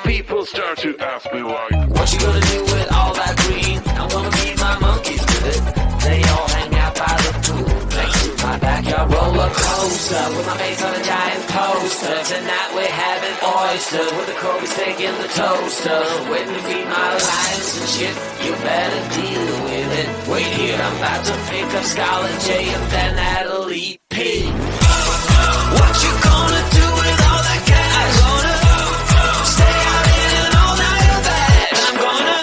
People start to ask me why. What you gonna do with all that green? I'm gonna feed my monkeys with it. They all hang out by the pool next to my backyard roller coaster with my face on a giant poster. Tonight we're having oysters with the Kobe steak in the toaster. Waiting to feed my lions and shit. You better deal with it. Wait here, I'm about to pick up Scarlet J and then Natalie P. What you gonna do with all that cash? Gonna stay out in an all-nighter bag. I'm gonna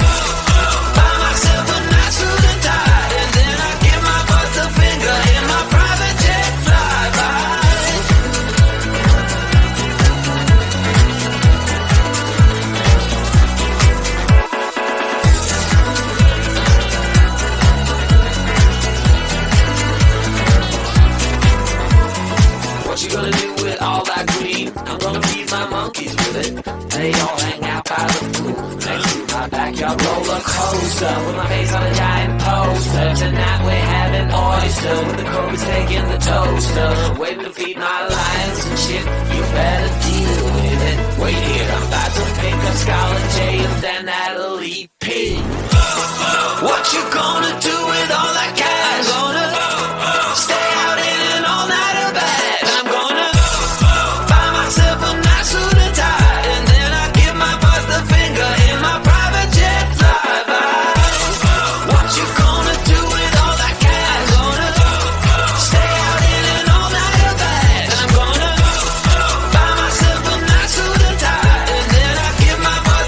buy myself a nice suit and tie, and then I give my boss a finger in my private jet flyby. What you gonna do with all that green? I'm gonna feed my monkeys with it. They all hang out by the pool next to my backyard roller coaster with my face on a giant poster. Tonight we're having oysters with the Kobe steak in the toaster. Waiting to feed my lions and shit. You better deal with it. Wait here, I'm about to pick up Scarlet J and then Natalie P. What you gonna do with all that cash? Gonna stay out in an all-nighter bag. I'm gonna buy myself a nice suit and tie, and then I give my boss the finger in my private jet flyby. What you gonna do with all that cash? Gonna stay out in an all-nighter bag. I'm gonna buy myself a nice suit and tie, and then I give my boss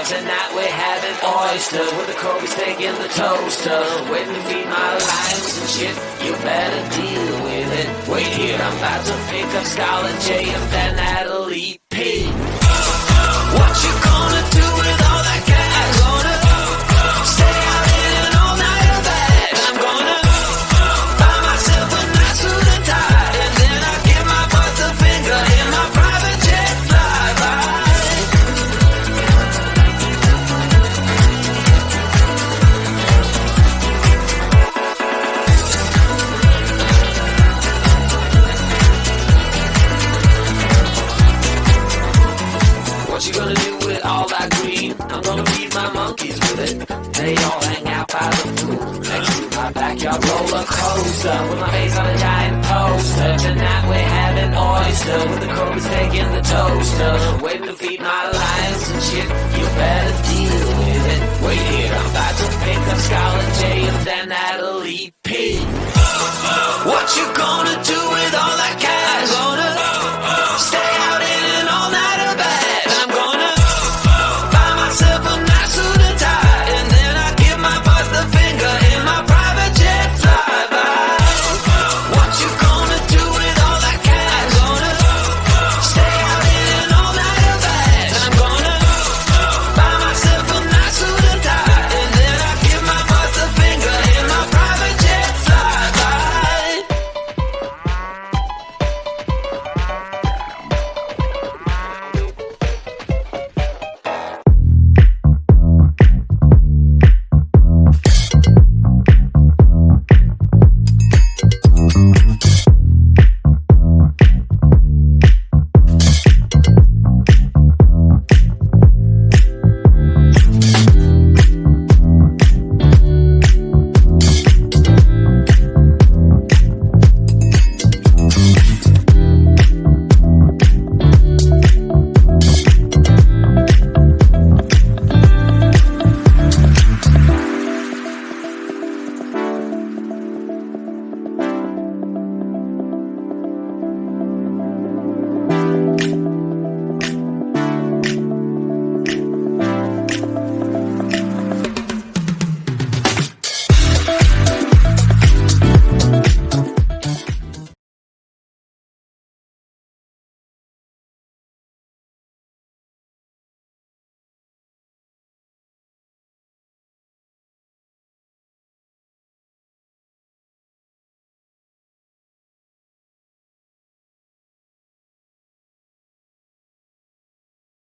Tonight we're having oysters with the Kobe steak in the toaster. Waiting to feed my lions and shit, you better deal with it. Wait here, I'm about to pick up Scarlet J and then Natalie P. What you gonna do with all that cash? Gonna stay out in an all-nighter bag. I'm gonna buy myself a nice suit and tie, and then I give my boss a finger in my private jet flyby. What you gonna do with all that green? I'm gonna feed my monkeys with it. They all hang out by the pool next to my backyard roller coaster with my face on a giant poster. Tonight we're having oyster with the Kobe steak in the toaster. Waiting to feed my lions and shit, you better deal with it. Wait here, I'm about to pick up Scarlet J and then Natalie P. What you gonna do with all that